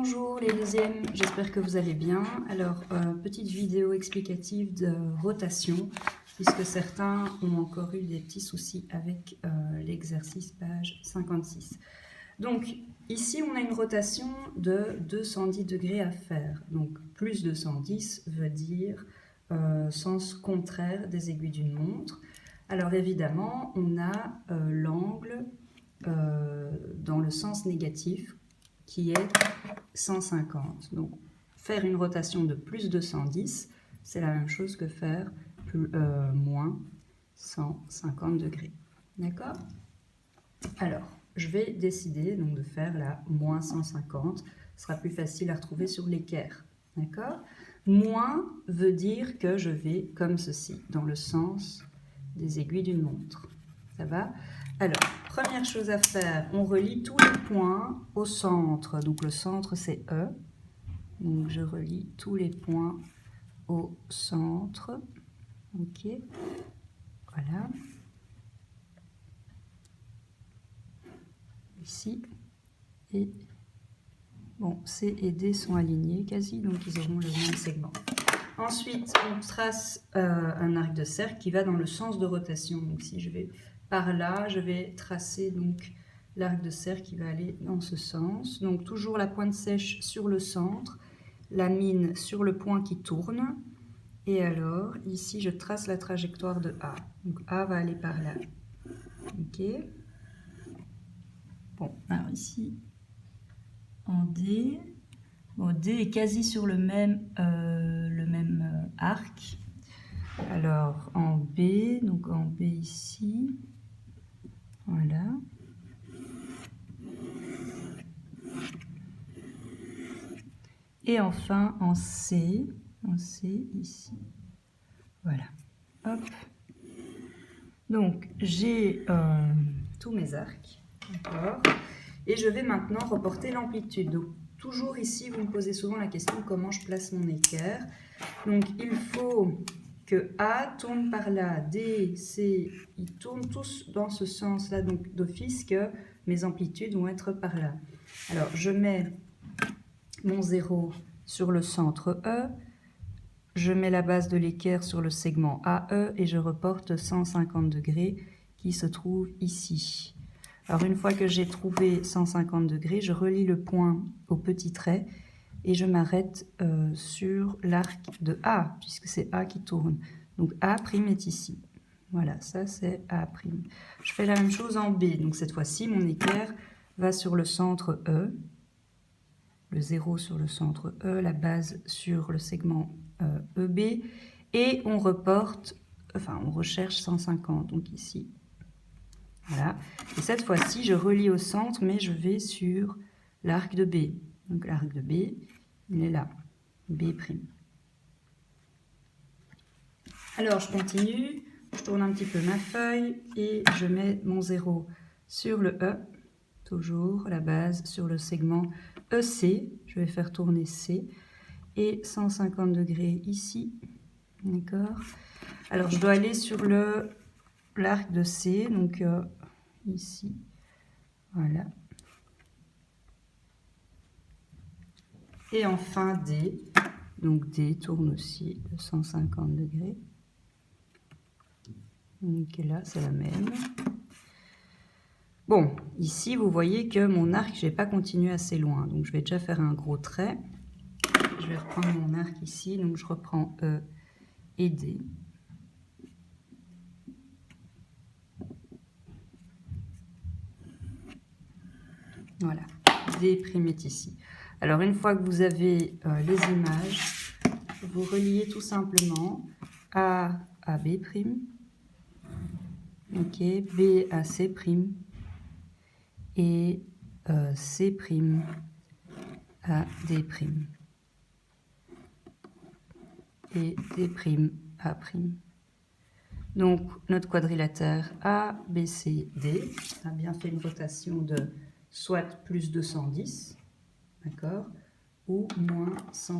Bonjour les deuxièmes, j'espère que vous allez bien. Alors, petite vidéo explicative de rotation, puisque certains ont encore eu des petits soucis avec l'exercice page 56. Donc, ici, on a une rotation de 210 degrés à faire. Donc, plus 210 veut dire sens contraire des aiguilles d'une montre. Alors, évidemment, on a l'angle dans le sens négatif, qui est 150. Donc, faire une rotation de plus 210, c'est la même chose que faire moins 150 degrés. D'accord? Alors, je vais décider donc de faire la moins 150. Ce sera plus facile à retrouver sur l'équerre. D'accord? Moins veut dire que je vais comme ceci, dans le sens des aiguilles d'une montre. Ça va? Alors, première chose à faire, on relie tous les points au centre. Donc le centre c'est E. Donc je relie tous les points au centre. Ok. Voilà. Ici. Et bon, C et D sont alignés quasi, donc ils auront le même segment. Ensuite, on trace un arc de cercle qui va dans le sens de rotation. Donc si je vais par là, je vais tracer donc l'arc de cercle qui va aller dans ce sens. Donc toujours la pointe sèche sur le centre, la mine sur le point qui tourne. Et alors, ici, je trace la trajectoire de A. Donc A va aller par là. Ok. Bon, alors ici, en D, bon, D est quasi sur le même arc. Alors, en B, donc en B ici, voilà. Et enfin, en C ici, voilà. Hop. Donc, j'ai tous mes arcs, d'accord. Et je vais maintenant reporter l'amplitude. Donc, toujours ici, vous me posez souvent la question comment je place mon équerre. Donc, il faut que A tourne par là, D, C, ils tournent tous dans ce sens-là, donc d'office que mes amplitudes vont être par là. Alors, je mets mon 0 sur le centre E, je mets la base de l'équerre sur le segment AE et je reporte 150 degrés qui se trouve ici. Alors, une fois que j'ai trouvé 150 degrés, je relie le point au petit trait et je m'arrête sur l'arc de A, puisque c'est A qui tourne. Donc A' est ici. Voilà, ça c'est A'. Je fais la même chose en B. Donc cette fois-ci, mon équerre va sur le centre E, le 0 sur le centre E, la base sur le segment EB, et on reporte, enfin on recherche 150, donc ici. Voilà. Et cette fois-ci, je relie au centre, mais je vais sur l'arc de B. Donc l'arc de B, il est là, B'. Alors, je continue, je tourne un petit peu ma feuille et je mets mon 0 sur le E, toujours la base sur le segment EC, je vais faire tourner C, et 150 degrés ici, d'accord. Alors, je dois aller sur l'arc de C, donc ici, voilà. Et enfin D, donc D tourne aussi de 150 degrés. Donc là, c'est la même. Bon, ici, vous voyez que mon arc, je n'ai pas continué assez loin. Donc, je vais déjà faire un gros trait. Je vais reprendre mon arc ici. Donc, je reprends E et D. Voilà, D' est ici. Alors, une fois que vous avez les images, vous reliez tout simplement A à B', ok, B à C', et C' à D', et D' à'. Donc, notre quadrilatère A, B, C, D a bien fait une rotation de soit plus 210, d'accord, ou moins 150.